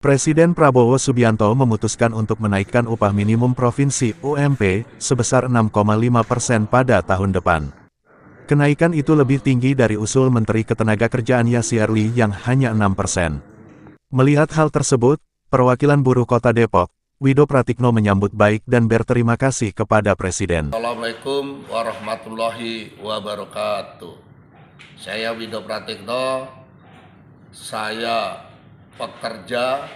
Presiden Prabowo Subianto memutuskan untuk menaikkan upah minimum provinsi (UMP) sebesar 6,5% pada tahun depan. Kenaikan itu lebih tinggi dari usul Menteri Ketenagakerjaan Yasir Ly yang hanya 6%. Melihat hal tersebut, perwakilan buruh Kota Depok, Wido Pratikno menyambut baik dan berterima kasih kepada Presiden. Assalamualaikum warahmatullahi wabarakatuh. Saya Wido Pratikno, saya pekerja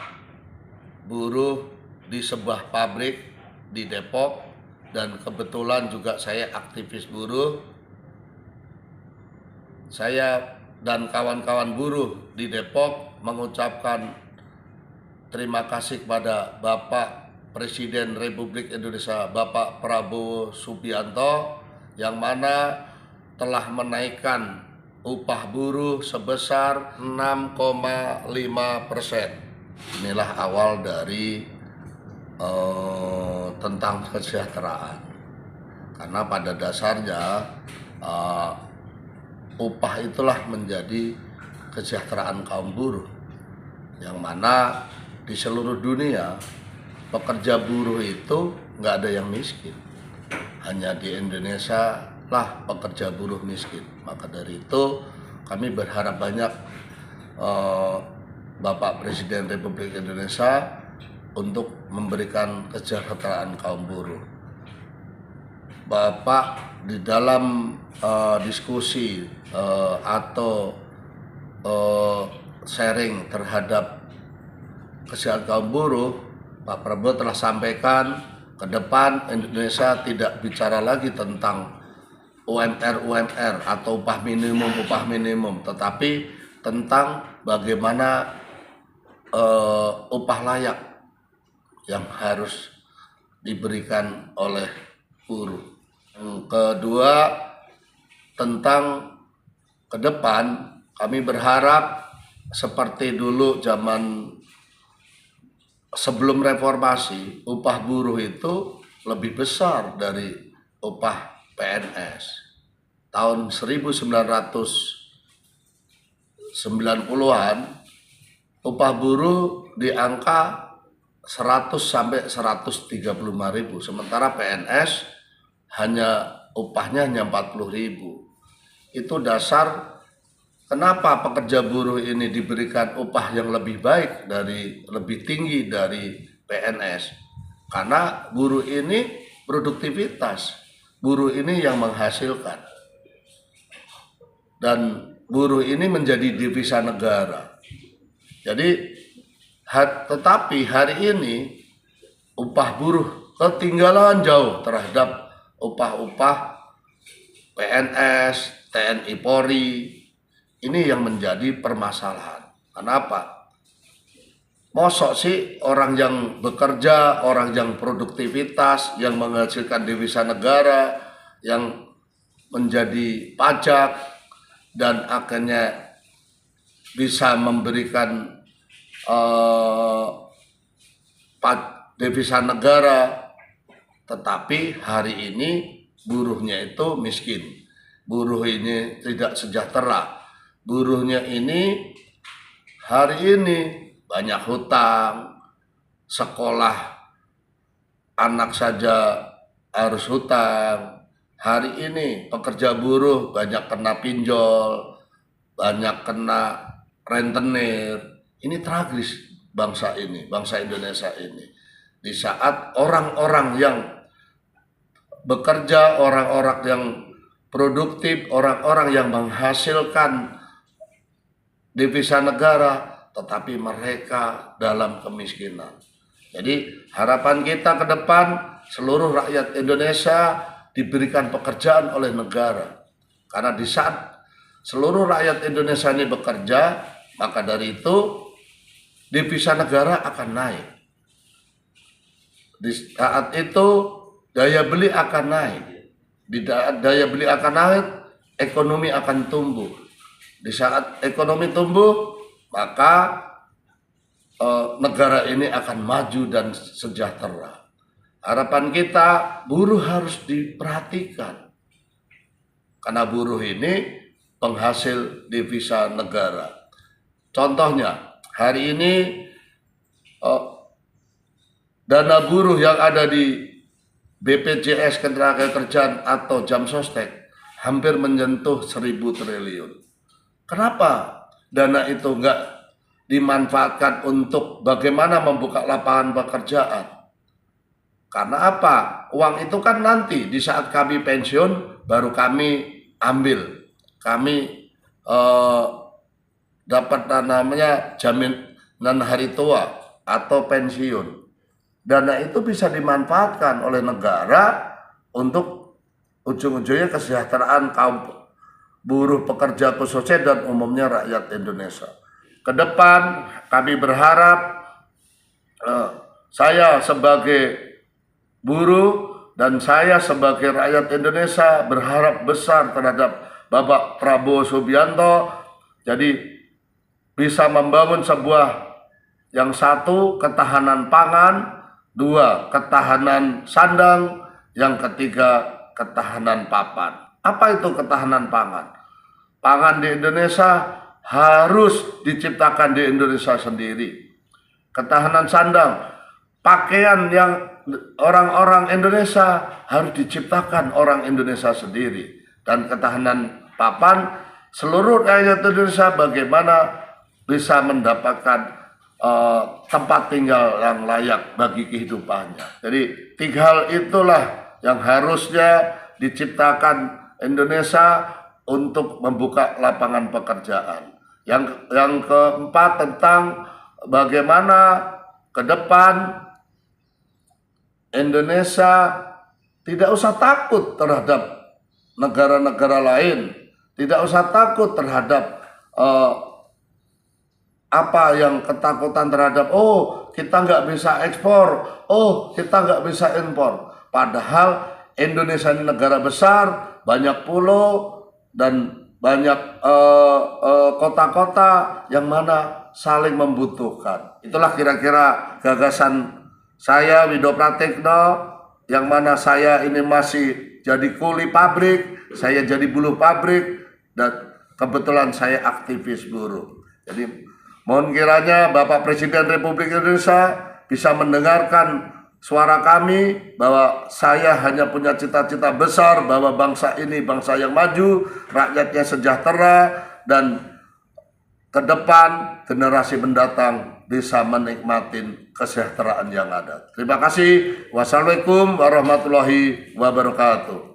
buruh di sebuah pabrik di Depok dan kebetulan juga saya aktivis buruh. Saya dan kawan-kawan buruh di Depok mengucapkan terima kasih kepada Bapak Presiden Republik Indonesia Bapak Prabowo Subianto yang mana telah menaikkan upah buruh sebesar 6,5%. Inilah awal dari tentang kesejahteraan. Karena pada dasarnya upah itulah menjadi kesejahteraan kaum buruh. Yang mana di seluruh dunia pekerja buruh itu nggak ada yang miskin. Hanya di Indonesia lah pekerja buruh miskin. Maka dari itu kami berharap banyak Bapak Presiden Republik Indonesia untuk memberikan kesejahteraan kaum buruh. Bapak di dalam diskusi atau sharing terhadap kesejahteraan kaum buruh, Pak Prabowo telah sampaikan ke depan Indonesia tidak bicara lagi tentang UMR atau upah minimum, tetapi tentang bagaimana upah layak yang harus diberikan oleh buruh. Yang kedua, tentang ke depan kami berharap seperti dulu zaman sebelum reformasi, upah buruh itu lebih besar dari upah PNS. Tahun 1990-an, upah buruh di angka 100 sampai 135.000, sementara PNS upahnya hanya 40.000. Itu dasar kenapa pekerja buruh ini diberikan upah yang lebih tinggi dari PNS? Karena buruh ini produktivitas, buruh ini yang menghasilkan, dan buruh ini menjadi devisa negara. Jadi, tetapi hari ini upah buruh ketinggalan jauh terhadap upah-upah PNS, TNI Polri. Ini yang menjadi permasalahan. Kenapa? Mosok sih orang yang bekerja, orang yang produktivitas, yang menghasilkan devisa negara, yang menjadi pajak, dan akhirnya bisa memberikan devisa negara, tetapi hari ini buruhnya itu miskin. Buruh ini tidak sejahtera. Buruhnya ini hari ini banyak hutang, sekolah anak saja harus hutang. Hari ini pekerja buruh banyak kena pinjol, banyak kena rentenir. Ini tragis bangsa Indonesia ini. Di saat orang-orang yang bekerja, orang-orang yang produktif, orang-orang yang menghasilkan devisa negara, tetapi mereka dalam kemiskinan. Jadi harapan kita ke depan seluruh rakyat Indonesia diberikan pekerjaan oleh negara. Karena di saat seluruh rakyat Indonesia ini bekerja, maka dari itu devisa negara akan naik. Di saat itu daya beli akan naik. Di saat daya beli akan naik, ekonomi akan tumbuh. Di saat ekonomi tumbuh, maka negara ini akan maju dan sejahtera. Harapan kita, buruh harus diperhatikan. Karena buruh ini penghasil devisa negara. Contohnya, hari ini eh, dana buruh yang ada di BPJS Ketenagakerjaan atau Jam Sostek hampir menyentuh 1.000 triliun. Kenapa dana itu nggak dimanfaatkan untuk bagaimana membuka lapangan pekerjaan? Karena apa? Uang itu kan nanti di saat kami pensiun baru kami ambil. Kami dapat namanya jaminan hari tua atau pensiun. Dana itu bisa dimanfaatkan oleh negara untuk ujung-ujungnya kesejahteraan kaum buruh, pekerja khususnya dan umumnya rakyat Indonesia. Ke depan kami berharap saya sebagai buruh dan saya sebagai rakyat Indonesia berharap besar terhadap Bapak Prabowo Subianto, jadi bisa membangun sebuah yang satu ketahanan pangan, dua ketahanan sandang, yang ketiga ketahanan papan. Apa itu ketahanan pangan? Pangan di Indonesia harus diciptakan di Indonesia sendiri. Ketahanan sandang, pakaian yang orang-orang Indonesia harus diciptakan orang Indonesia sendiri. Dan ketahanan papan, seluruh rakyat Indonesia bagaimana bisa mendapatkan tempat tinggal yang layak bagi kehidupannya. Jadi 3 hal itulah yang harusnya diciptakan Indonesia untuk membuka lapangan pekerjaan. Yang keempat tentang bagaimana ke depan Indonesia tidak usah takut terhadap negara-negara lain, tidak usah takut terhadap apa yang ketakutan terhadap kita nggak bisa ekspor, kita nggak bisa impor. Padahal Indonesia ini negara besar, banyak pulau dan banyak kota-kota yang mana saling membutuhkan. Itulah kira-kira gagasan saya, Wido Pratikno, yang mana saya ini masih jadi kuli pabrik, saya jadi buruh pabrik, dan kebetulan saya aktivis buruh. Jadi mohon kiranya Bapak Presiden Republik Indonesia bisa mendengarkan suara kami bahwa saya hanya punya cita-cita besar bahwa bangsa ini bangsa yang maju, rakyatnya sejahtera, dan ke depan generasi mendatang bisa menikmati kesejahteraan yang ada. Terima kasih. Wassalamualaikum warahmatullahi wabarakatuh.